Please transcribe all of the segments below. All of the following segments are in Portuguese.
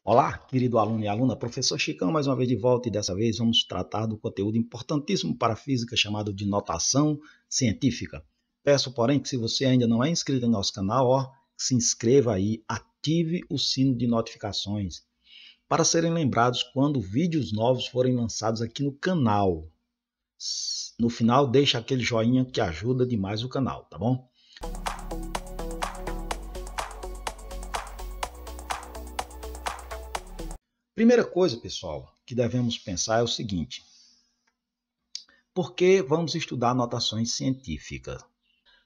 Olá, querido aluno e aluna, professor Chicão mais uma vez de volta e dessa vez vamos tratar do conteúdo importantíssimo para a física chamado de notação científica. Peço, porém, que se você ainda não é inscrito em nosso canal, se inscreva aí, ative o sino de notificações para serem lembrados quando vídeos novos forem lançados aqui no canal. No final, deixa aquele joinha que ajuda demais o canal, tá bom? Primeira coisa, pessoal, que devemos pensar é o seguinte: por que vamos estudar notações científicas?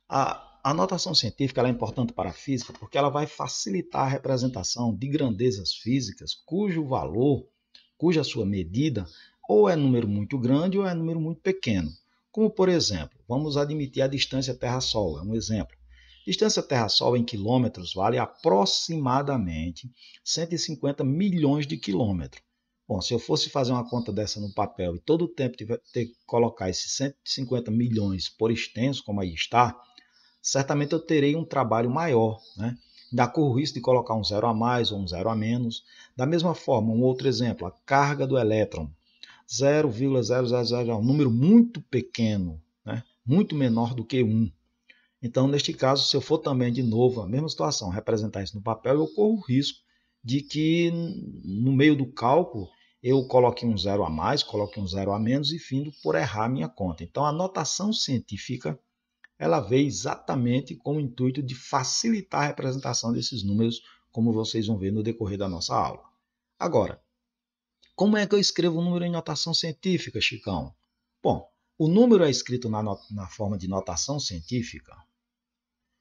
A notação científica é importante para a física porque ela vai facilitar a representação de grandezas físicas cujo valor, cuja sua medida, ou é número muito grande ou é número muito pequeno. Como, por exemplo, vamos admitir a distância Terra-Sol, é um exemplo. Distância Terra-Sol em quilômetros vale aproximadamente 150 milhões de quilômetros. Bom, se eu fosse fazer uma conta dessa no papel e todo o tempo ter que colocar esses 150 milhões por extenso, como aí está, certamente eu terei um trabalho maior, né? Ainda corro o risco de colocar um zero a mais ou um zero a menos. Da mesma forma, um outro exemplo, a carga do elétron, 0,0001, um número muito pequeno, né? Muito menor do que 1. Então, neste caso, se eu for também, de novo, a mesma situação, representar isso no papel, eu corro o risco de que, no meio do cálculo, eu coloque um zero a mais, coloque um zero a menos e findo por errar a minha conta. Então, a notação científica, ela veio exatamente com o intuito de facilitar a representação desses números, como vocês vão ver no decorrer da nossa aula. Agora, como é que eu escrevo um número em notação científica, Chicão? Bom, o número é escrito na forma de notação científica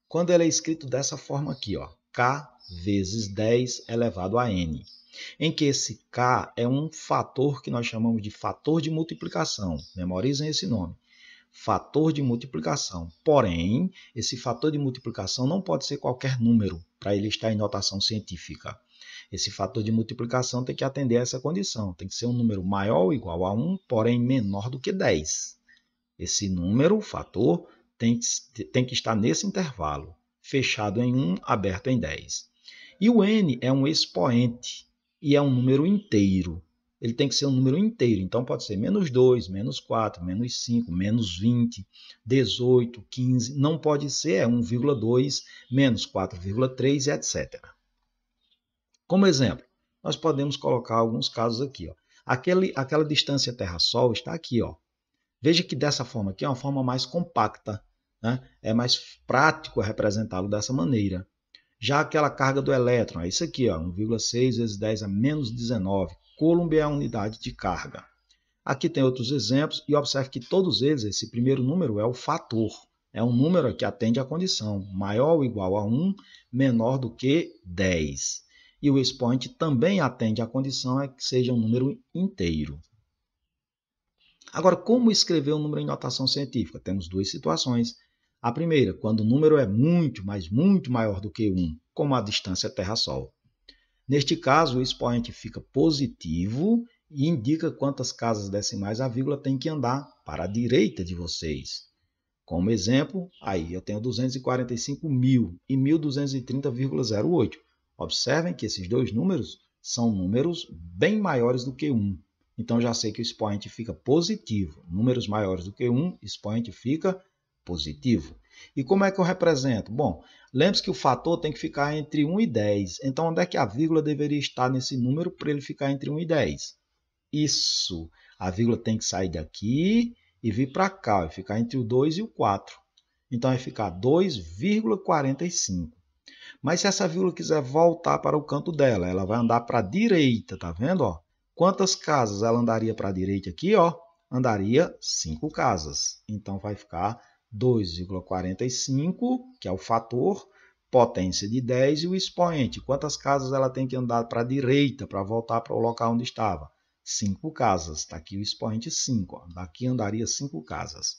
quando ele é escrito dessa forma aqui, ó, K vezes 10 elevado a N, em que esse K é um fator que nós chamamos de fator de multiplicação. Memorizem esse nome. Fator de multiplicação. Porém, esse fator de multiplicação não pode ser qualquer número para ele estar em notação científica. Esse fator de multiplicação tem que atender a essa condição. Tem que ser um número maior ou igual a 1, porém menor do que 10. Esse número, o fator, tem que estar nesse intervalo, fechado em 1, aberto em 10. E o n é um expoente e é um número inteiro. Ele tem que ser um número inteiro, então pode ser menos 2, menos 4, menos 5, menos 20, 18, 15, não pode ser 1,2, menos 4,3, etc. Como exemplo, nós podemos colocar alguns casos aqui. Ó. Aquela distância Terra-Sol está aqui. Ó. Veja que dessa forma aqui é uma forma mais compacta, né? É mais prático representá-lo dessa maneira. Já aquela carga do elétron, é isso aqui, 1,6 vezes 10 a menos 19. Coulomb é a unidade de carga. Aqui tem outros exemplos e observe que todos eles, esse primeiro número é o fator. É um número que atende à condição maior ou igual a 1, menor do que 10. E o expoente também atende à condição que seja um número inteiro. Agora, como escrever um número em notação científica? Temos duas situações. A primeira, quando o número é muito, mas muito maior do que 1, como a distância Terra-Sol. Neste caso, o expoente fica positivo e indica quantas casas decimais a vírgula tem que andar para a direita de vocês. Como exemplo, aí eu tenho 245 mil e 1.230,08. Observem que esses dois números são números bem maiores do que 1. Então, já sei que o expoente fica positivo. Números maiores do que 1, expoente fica positivo. E como é que eu represento? Bom, lembre-se que o fator tem que ficar entre 1 e 10. Então, onde é que a vírgula deveria estar nesse número para ele ficar entre 1 e 10? Isso. A vírgula tem que sair daqui e vir para cá, vai ficar entre o 2 e o 4. Então, vai ficar 2,45. Mas se essa vírgula quiser voltar para o canto dela, ela vai andar para a direita, tá vendo? Ó? Quantas casas ela andaria para a direita aqui? Ó? Andaria 5 casas. Então, vai ficar 2,45, que é o fator, potência de 10 e o expoente. Quantas casas ela tem que andar para a direita para voltar para o local onde estava? 5 casas. Está aqui o expoente 5. Ó. Daqui andaria 5 casas.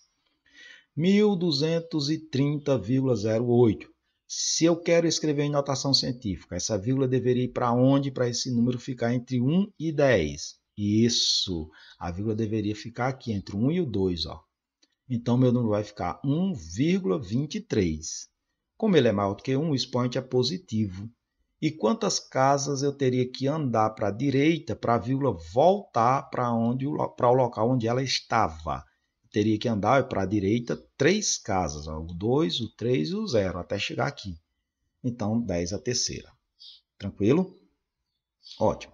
1.230,08. Se eu quero escrever em notação científica, essa vírgula deveria ir para onde para esse número ficar entre 1 e 10? Isso, a vírgula deveria ficar aqui entre 1 e o 2. Ó. Então, meu número vai ficar 1,23. Como ele é maior do que 1, o expoente é positivo. E quantas casas eu teria que andar para a direita para a vírgula voltar para o local onde ela estava? Eu teria que andar para a direita 3 casas, o 2, o 3 e o 0, até chegar aqui. Então, 10 a terceira. Tranquilo? Ótimo.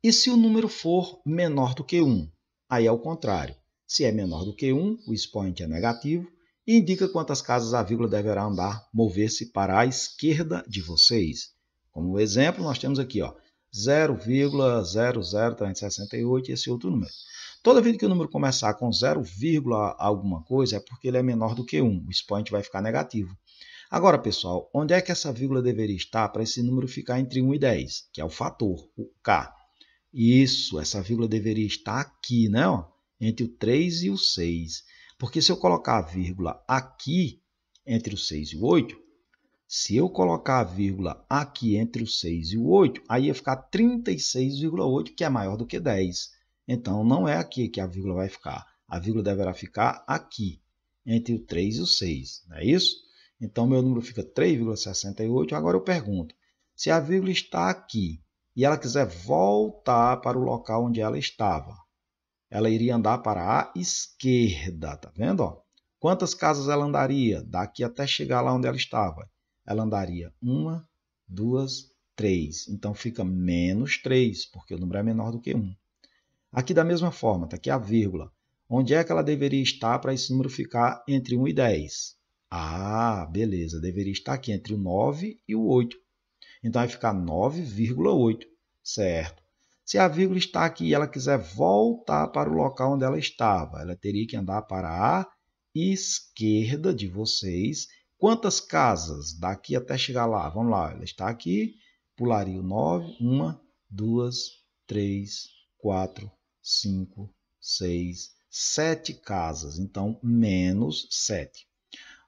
E se o número for menor do que 1? Aí é o contrário. Se é menor do que 1, o expoente é negativo e indica quantas casas a vírgula deverá andar, mover-se para a esquerda de vocês. Como exemplo, nós temos aqui 0,00368 e esse outro número. Toda vez que o número começar com 0, alguma coisa, é porque ele é menor do que 1. O expoente vai ficar negativo. Agora, pessoal, onde é que essa vírgula deveria estar para esse número ficar entre 1 e 10, que é o fator, o K? Isso, essa vírgula deveria estar aqui, né? Entre o 3 e o 6. Porque se eu colocar a vírgula aqui entre o 6 e o 8, se eu colocar a vírgula aqui entre o 6 e o 8, aí ia ficar 36,8, que é maior do que 10. Então, não é aqui que a vírgula vai ficar. A vírgula deverá ficar aqui, entre o 3 e o 6. Não é isso? Então, meu número fica 3,68. Agora eu pergunto, se a vírgula está aqui e ela quiser voltar para o local onde ela estava, ela iria andar para a esquerda, tá vendo? Quantas casas ela andaria daqui até chegar lá onde ela estava? Ela andaria 1, 2, 3. Então, fica menos 3, porque o número é menor do que 1. Aqui, da mesma forma, está aqui a vírgula. Onde é que ela deveria estar para esse número ficar entre 1 e 10? Ah, beleza. Deveria estar aqui entre o 9 e o 8. Então, vai ficar 9,8, certo? Se a vírgula está aqui e ela quiser voltar para o local onde ela estava, ela teria que andar para a esquerda de vocês. Quantas casas daqui até chegar lá? Vamos lá, ela está aqui, pularia o 9, 1, 2, 3, 4, 5, 6, 7 casas. Então, menos 7.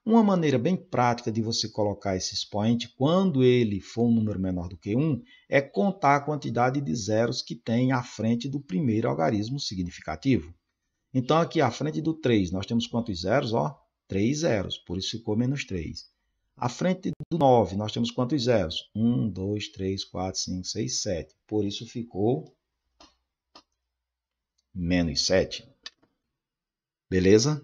Uma maneira bem prática de você colocar esse expoente, quando ele for um número menor do que 1, é contar a quantidade de zeros que tem à frente do primeiro algarismo significativo. Então, aqui à frente do 3, nós temos quantos zeros? 3 zeros, por isso ficou menos 3. À frente do 9, nós temos quantos zeros? 1, 2, 3, 4, 5, 6, 7. Por isso ficou menos 7. Beleza?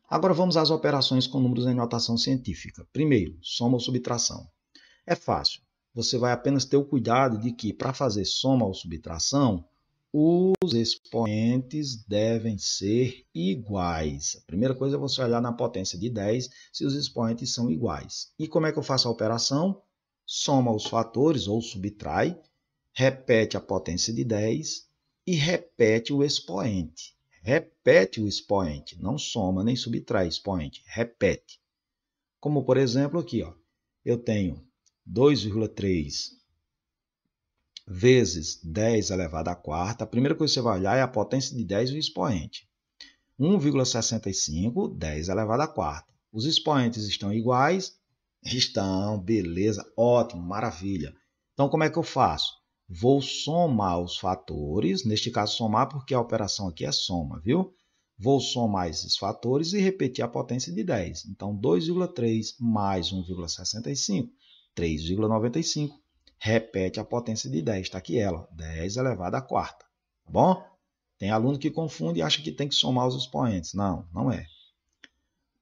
Agora vamos às operações com números em notação científica. Primeiro, soma ou subtração. É fácil. Você vai apenas ter o cuidado de que, para fazer soma ou subtração, os expoentes devem ser iguais. A primeira coisa é você olhar na potência de 10 se os expoentes são iguais. E como é que eu faço a operação? Soma os fatores ou subtrai, repete a potência de 10 e repete o expoente. Repete o expoente, não soma nem subtrai expoente, repete. Como, por exemplo, aqui, eu tenho 2,3 vezes 10 elevado à quarta. A primeira coisa que você vai olhar é a potência de 10 e o expoente. 1,65, 10 elevado à quarta. Os expoentes estão iguais? Estão, beleza, ótimo, maravilha. Então, como é que eu faço? Vou somar os fatores, neste caso somar porque a operação aqui é soma, viu? Vou somar esses fatores e repetir a potência de 10. Então, 2,3 mais 1,65, 3,95. Repete a potência de 10, está aqui ela, 10 elevado à quarta. Tá bom? Tem aluno que confunde e acha que tem que somar os expoentes. Não, não é.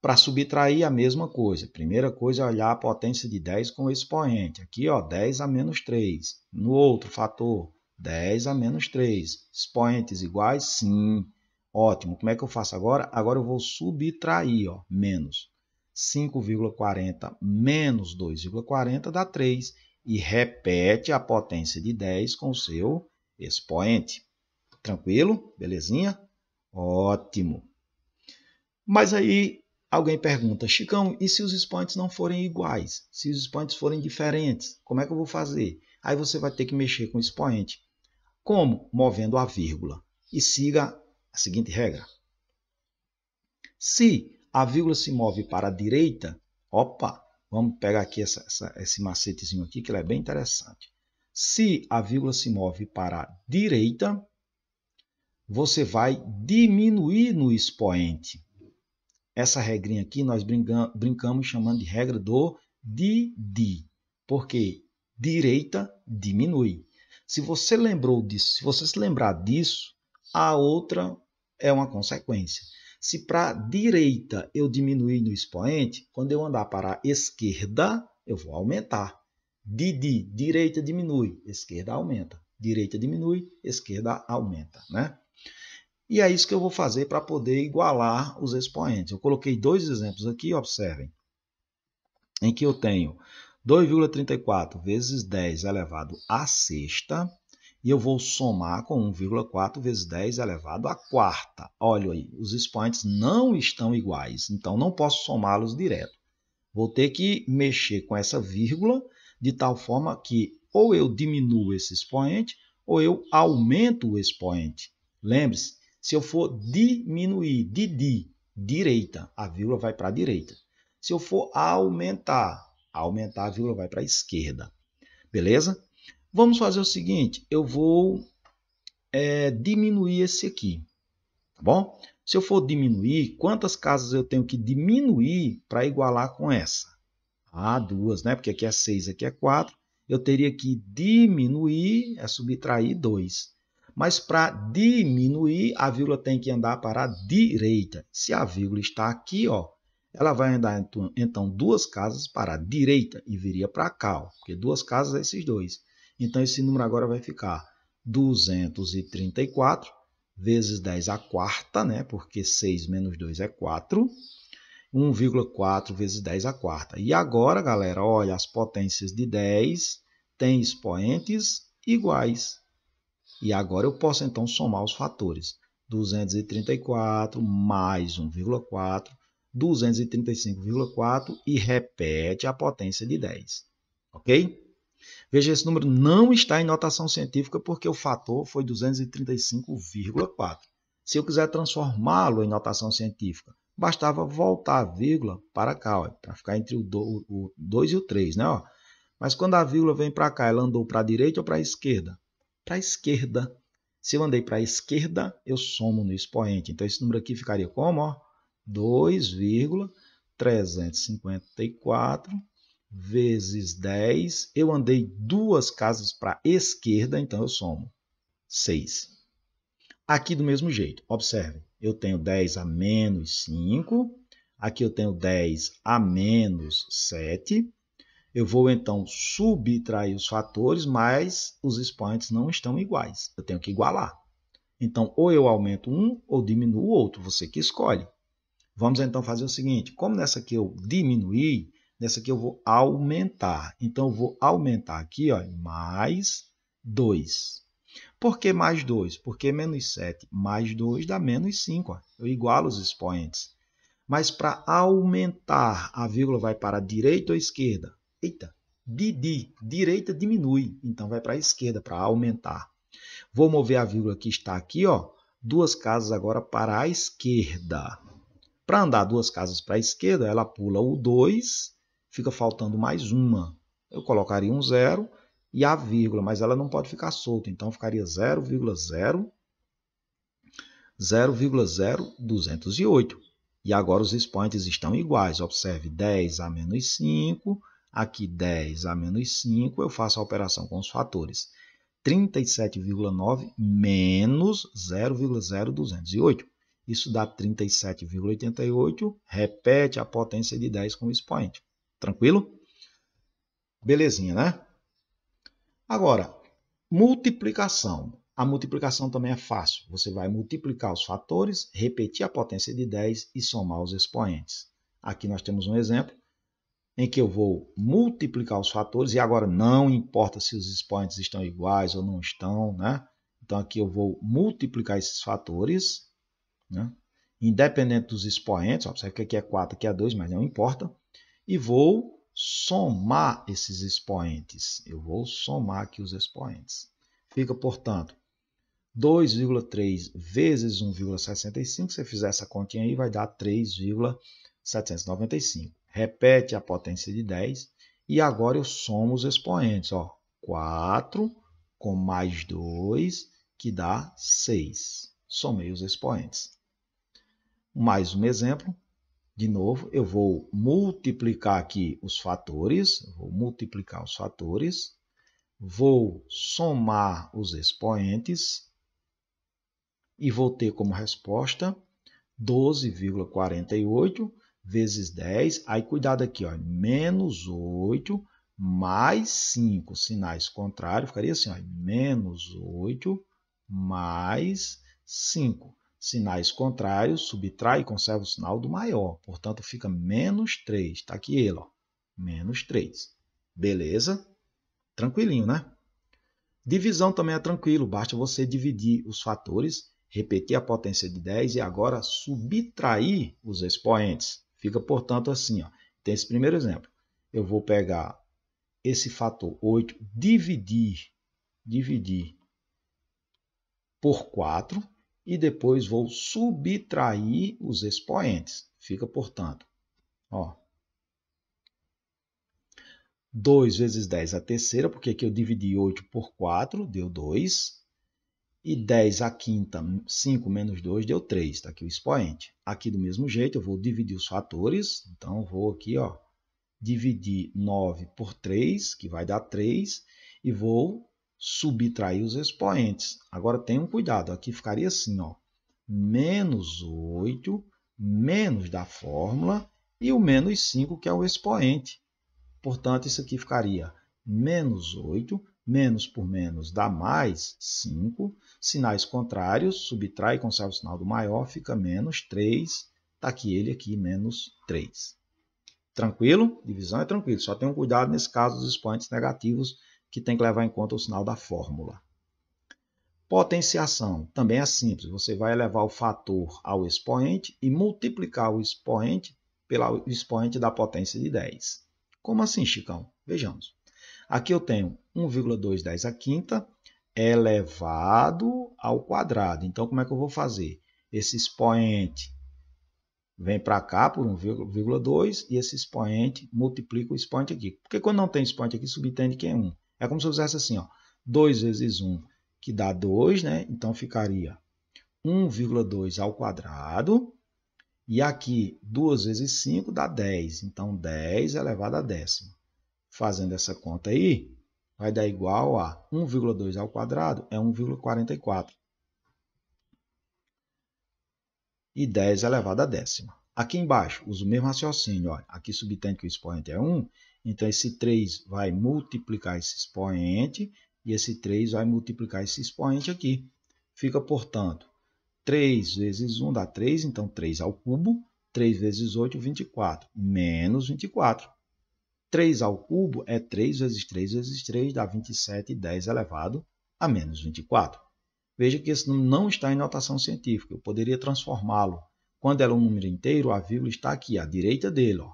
Para subtrair, a mesma coisa. Primeira coisa é olhar a potência de 10 com o expoente. Aqui, 10 a menos 3. No outro fator, 10 a menos 3. Expoentes iguais? Sim. Ótimo. Como é que eu faço agora? Agora eu vou subtrair, menos 5,40 menos 2,40 dá 3. E repete a potência de 10 com o seu expoente. Tranquilo? Belezinha? Ótimo. Mas aí alguém pergunta, Chicão, e se os expoentes não forem iguais? Se os expoentes forem diferentes, como é que eu vou fazer? Aí você vai ter que mexer com o expoente. Como? Movendo a vírgula. E siga a seguinte regra. Se a vírgula se move para a direita, vamos pegar aqui esse macetezinho aqui, que ele é bem interessante. Se a vírgula se move para a direita, você vai diminuir no expoente. Essa regrinha aqui nós brincamos chamando de regra do Didi. Porque direita diminui. Se você lembrou disso, se você se lembrar disso, a outra é uma consequência. Se para a direita eu diminuir no expoente, quando eu andar para a esquerda, eu vou aumentar. Direita diminui, esquerda aumenta. Direita diminui, esquerda aumenta, né? E é isso que eu vou fazer para poder igualar os expoentes. Eu coloquei dois exemplos aqui, observem, em que eu tenho 2,34 vezes 10 elevado à sexta, e eu vou somar com 1,4 vezes 10 elevado à quarta. Olha aí, os expoentes não estão iguais, então não posso somá-los direto. Vou ter que mexer com essa vírgula de tal forma que ou eu diminuo esse expoente ou eu aumento o expoente. Lembre-se, se eu for diminuir, direita, a vírgula vai para a direita. Se eu for aumentar, a vírgula vai para a esquerda. Beleza? Vamos fazer o seguinte, eu vou diminuir esse aqui, tá bom? Se eu for diminuir, quantas casas eu tenho que diminuir para igualar com essa? Ah, duas, né? Porque aqui é 6, aqui é 4. Eu teria que diminuir, subtrair 2. Mas para diminuir, a vírgula tem que andar para a direita. Se a vírgula está aqui, ó, ela vai andar então duas casas para a direita e viria para cá, ó, porque duas casas é esses dois. Então esse número agora vai ficar 234 vezes 10 à quarta, né? Porque 6 menos 2 é 4. 1,4 vezes 10 à quarta. E agora, galera, olha, as potências de 10 têm expoentes iguais. E agora eu posso, então, somar os fatores. 234 mais 1,4, 235,4 e repete a potência de 10. Ok? Veja, esse número não está em notação científica porque o fator foi 235,4. Se eu quiser transformá-lo em notação científica, bastava voltar a vírgula para cá, para ficar entre o 2 e o 3, né? Ó. Mas quando a vírgula vem para cá, ela andou para a direita ou para a esquerda? Para a esquerda. Se eu andei para a esquerda, eu somo no expoente. Então, esse número aqui ficaria como? 2,354 vezes 10. Eu andei duas casas para a esquerda, então eu somo 6. Aqui do mesmo jeito, observe, eu tenho 10 a menos 5, aqui eu tenho 10 a menos 7. Eu vou então subtrair os fatores, mas os expoentes não estão iguais. Eu tenho que igualar. Então, ou eu aumento um ou diminuo o outro, você que escolhe. Vamos então fazer o seguinte, como nessa aqui eu diminuí, nessa aqui eu vou aumentar. Então, eu vou aumentar aqui, ó, mais 2. Por que mais 2? Porque menos 7 mais 2 dá menos 5. Ó. Eu igualo os expoentes. Mas para aumentar, a vírgula vai para a direita ou a esquerda? Eita, direita diminui, então vai para a esquerda para aumentar. Vou mover a vírgula que está aqui, ó, duas casas agora para a esquerda. Para andar duas casas para a esquerda, ela pula o 2, fica faltando mais uma. Eu colocaria um 0 e a vírgula, mas ela não pode ficar solta, então ficaria 0,0208. E agora os expoentes estão iguais. Observe, 10 a menos 5, aqui 10 a menos 5, eu faço a operação com os fatores. 37,9 menos 0,0208. Isso dá 37,88, repete a potência de 10 com o expoente. Tranquilo? Belezinha, né? Agora, multiplicação. A multiplicação também é fácil. Você vai multiplicar os fatores, repetir a potência de 10 e somar os expoentes. Aqui nós temos um exemplo em que eu vou multiplicar os fatores e agora não importa se os expoentes estão iguais ou não estão, né? Então aqui eu vou multiplicar esses fatores, né? Independente dos expoentes, observe que aqui é 4, aqui é 2, mas não importa. E vou somar esses expoentes. Eu vou somar aqui os expoentes. Fica, portanto, 2,3 vezes 1,65. Se você fizer essa continha aí, vai dar 3,795. Repete a potência de 10. E agora eu somo os expoentes. Ó, 4 com mais 2, que dá 6. Somei os expoentes. Mais um exemplo. De novo, eu vou multiplicar aqui os fatores. Vou multiplicar os fatores. vou somar os expoentes e vou ter como resposta 12,48 vezes 10. Aí, cuidado aqui, ó, menos 8 mais 5, sinais contrários, ficaria assim, ó, menos 8 mais 5. Sinais contrários, subtrai e conserva o sinal do maior. Portanto, fica menos 3. Está aqui ele, ó, menos 3. Beleza? Tranquilinho, né? Divisão também é tranquilo, basta você dividir os fatores, repetir a potência de 10 e agora subtrair os expoentes. Fica, portanto, assim, ó. Tem esse primeiro exemplo. Eu vou pegar esse fator 8, dividir por 4 e depois vou subtrair os expoentes. Fica, portanto, ó, 2 vezes 10 a terceira, porque aqui eu dividi 8 por 4, deu 2. E 10 a quinta, 5 menos 2, deu 3. Está aqui o expoente. Aqui do mesmo jeito, eu vou dividir os fatores. Então, eu vou aqui, ó, dividir 9 por 3, que vai dar 3. E vou subtrair os expoentes. Agora, tenham cuidado. Aqui ficaria assim, ó, menos 8, menos da fórmula, e o menos 5, que é o expoente. Portanto, isso aqui ficaria menos 8, menos por menos dá mais 5, sinais contrários, subtrai e conserva o sinal do maior, fica menos 3, está aqui ele aqui, menos 3. Tranquilo? Divisão é tranquilo, só tenham cuidado nesse caso dos expoentes negativos, que tem que levar em conta o sinal da fórmula. Potenciação também é simples, você vai elevar o fator ao expoente e multiplicar o expoente pelo expoente da potência de 10. Como assim, Chicão? Vejamos. Aqui eu tenho 1,2 10 a quinta elevado ao quadrado. Então, como é que eu vou fazer? Esse expoente vem para cá por 1,2 e esse expoente multiplica o expoente aqui. Porque quando não tem expoente aqui, subtende que é 1. É como se eu fizesse assim, ó, 2 vezes 1, que dá 2, né? Então, ficaria 1,2 ao quadrado. E aqui, 2 vezes 5 dá 10. Então, 10 elevado a décima. Fazendo essa conta aí, vai dar igual a 1,2 ao quadrado, é 1,44. E 10 elevado a décima. Aqui embaixo, uso o mesmo raciocínio. Olha, aqui subtende que o expoente é 1. Então, esse 3 vai multiplicar esse expoente. E esse 3 vai multiplicar esse expoente aqui. Fica, portanto, 3 vezes 1 dá 3, então 3 ao cubo. 3 vezes 8, 24. Menos 24. 3 ao cubo é 3 vezes 3 vezes 3, dá 27, 10 elevado a menos 24. Veja que esse número não está em notação científica. Eu poderia transformá-lo. Quando era um número inteiro, a vírgula está aqui, à direita dele. Ó.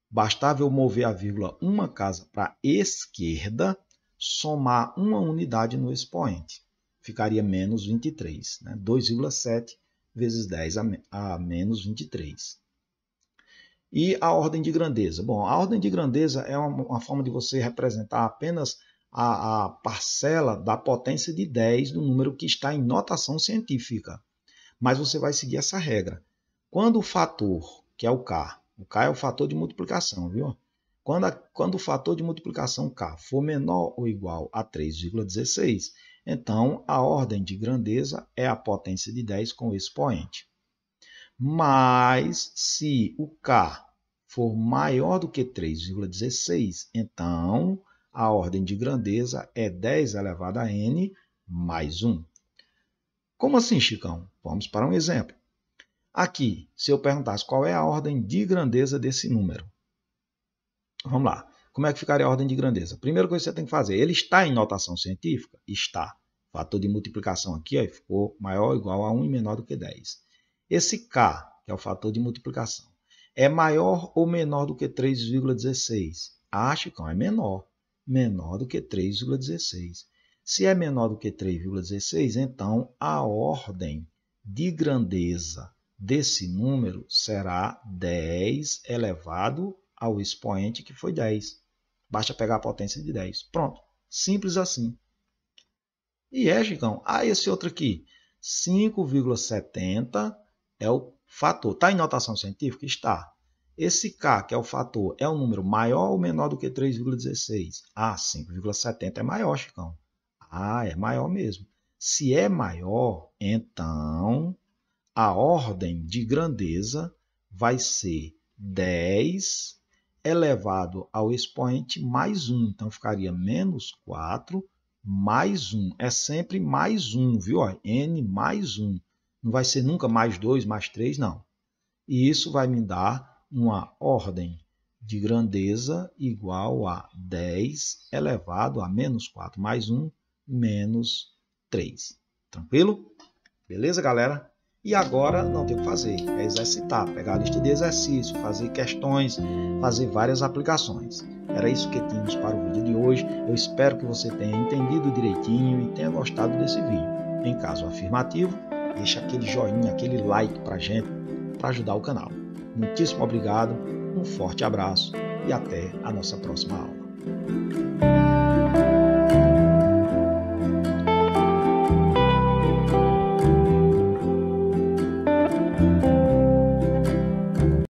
Bastava eu mover a vírgula uma casa para a esquerda, somar uma unidade no expoente. Ficaria menos 23. Né? 2,7 vezes 10 a menos 23. E a ordem de grandeza? Bom, a ordem de grandeza é uma forma de você representar apenas a parcela da potência de 10 do número que está em notação científica. Mas você vai seguir essa regra. Quando o fator, que é o K é o fator de multiplicação, viu? Quando o fator de multiplicação K for menor ou igual a 3,16, então a ordem de grandeza é a potência de 10 com o expoente. Mas se o K for maior do que 3,16, então a ordem de grandeza é 10 elevado a n mais 1. Como assim, Chicão? Vamos para um exemplo. Aqui, se eu perguntasse qual é a ordem de grandeza desse número. Vamos lá. Como é que ficaria a ordem de grandeza? Primeira coisa que você tem que fazer, ele está em notação científica? Está. O fator de multiplicação aqui ó, ficou maior ou igual a 1 e menor do que 10. Esse K, que é o fator de multiplicação, é maior ou menor do que 3,16? Ah, Chicão, é menor. Menor do que 3,16. Se é menor do que 3,16, então a ordem de grandeza desse número será 10 elevado ao expoente que foi 10. Basta pegar a potência de 10. Pronto. Simples assim. E Chicão, esse outro aqui, 5,70 é o fator. Está em notação científica? Está. Esse K, que é o fator, é um número maior ou menor do que 3,16? Ah, 5,70 é maior, Chicão. Ah, é maior mesmo. Se é maior, então a ordem de grandeza vai ser 10 elevado ao expoente mais 1. Então, ficaria menos 4 mais 1. É sempre mais 1, viu? N mais 1. Não vai ser nunca mais 2, mais 3, não. E isso vai me dar uma ordem de grandeza igual a 10 elevado a menos 4 mais 1, menos 3. Tranquilo? Beleza, galera? E agora não tem o que fazer, é exercitar, pegar a lista de exercícios, fazer questões, fazer várias aplicações. Era isso que tínhamos para o vídeo de hoje. Eu espero que você tenha entendido direitinho e tenha gostado desse vídeo. Em caso afirmativo, deixa aquele joinha, aquele like para a gente, para ajudar o canal. Muitíssimo obrigado, um forte abraço e até a nossa próxima aula.